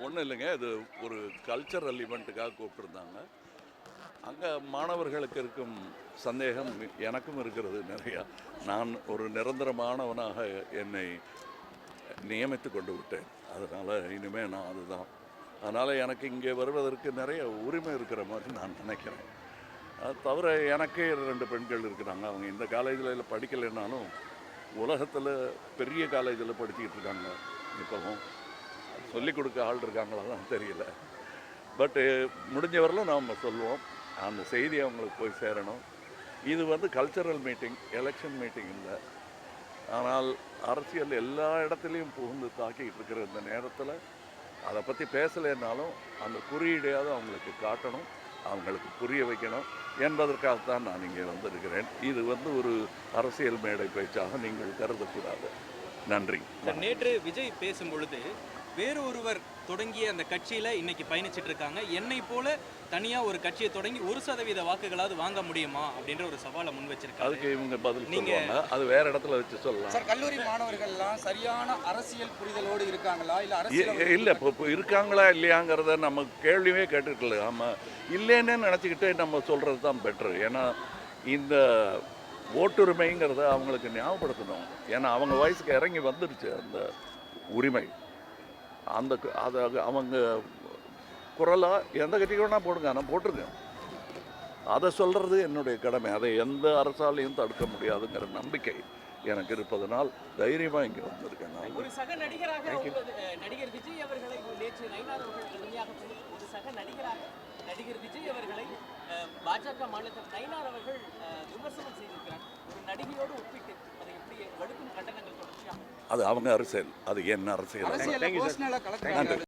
ஒன்றும் இல்லைங்க. இது ஒரு கல்ச்சரல் ஈவெண்ட்டுக்காக கூப்பிட்டுருந்தாங்க. அங்கே மாணவர்களுக்கு இருக்கும் சந்தேகம் எனக்கும் இருக்கிறது நிறையா. நான் ஒரு நிரந்தரமானவனாக என்னை நியமித்து கொண்டு விட்டேன். அதனால் இனிமேல் நான் அதுதான். அதனால் எனக்கு இங்கே வருவதற்கு நிறைய உரிமை இருக்கிற மாதிரி நான் நினைக்கிறேன். அது தவிர எனக்கே 2 பெண்கள் இருக்கிறாங்க. அவங்க இந்த காலேஜில் படிக்கலைன்னாலும் உலகத்தில் பெரிய காலேஜில் படிச்சுக்கிட்டு இருக்காங்க. இப்போவும் சொல்லிக் கொடுக்க ஆள் இருக்காங்களா தான் தெரியல. பட்டு முடிஞ்ச வரலும் நாம் சொல்லுவோம். அந்த செய்தி அவங்களுக்கு போய் சேரணும். இது கல்ச்சரல் மீட்டிங், எலெக்ஷன் மீட்டிங் இல்லை. ஆனால் அரசியல் எல்லா இடத்துலையும் புகுந்து தாக்கிக்கிட்டு இருக்கிற இந்த நேரத்தில் அதை பற்றி பேசலைன்னாலும் அந்த குறியீடையாவது அவங்களுக்கு காட்டணும், அவங்களுக்கு புரிய வைக்கணும் என்பதற்காகத்தான் நான் இங்கே வந்திருக்கிறேன். இது ஒரு அரசியல் மேடை பேச்சாக நீங்கள் கருதக்கூடாது. நன்றி. நேற்று விஜய் பேசும் பொழுது வேறு ஒருவர் தொடங்கிய அந்த கட்சியில் இன்னைக்கு பயணிச்சுட்டு இருக்காங்க, என்னை போல தனியாக ஒரு கட்சியை தொடங்கி 1% வாக்குகளாவது வாங்க முடியுமா அப்படின்ற ஒரு சவாலை முன் வச்சிருக்காங்க. அதுக்கு இவங்க பதில் சொல்லுவாங்க. அது வேற இடத்துல வச்சு சொல்லலாம். சார், கல்லூரி மாணவர்கள்லாம் சரியான அரசியல் புரிதலோடு இருக்காங்களா இல்லை இப்போ இருக்காங்களா இல்லையாங்கிறத நம்ம கேள்வியே கேட்டுக்கல. ஆமாம், இல்லைன்னு நினச்சிக்கிட்டே நம்ம சொல்கிறது தான் பெட்ரு. ஏன்னா இந்த ஓட்டுரிமைங்கிறத அவங்களுக்கு ஞாபகப்படுத்தணும். ஏன்னா அவங்க வயசுக்கு இறங்கி வந்துடுச்சு அந்த உரிமை. அதை அவங்க குரலாக எந்த கட்சிக்கு வேணால் போடுங்க, நான் போட்டிருக்கேன். அதை சொல்கிறது என்னுடைய கடமை. அதை எந்த அரசாலையும் தடுக்க முடியாதுங்கிற நம்பிக்கை எனக்கு இருப்பதனால் தைரியமாக இங்கே வந்திருக்கேன். ஒரு சக நடிகராக நடிகர் விஜய் அவர்களை நேற்று நயினார் அவர்கள் கடுமையாக ஒரு சக நடிகராக நடிகர் விஜய் அவர்களை பாஜக மாநிலத்தில் நயினார் அவர்கள் விமர்சனம் செய்திருக்கிறார். ஒரு நடிகையோடு ஒப்பிட்டு அதை எப்படி வலுக்கும் கண்டனங்கள் தொடர்ச்சியாக. அது அவங்க அரசியல், அது என்ன அரசியல். அரசியல்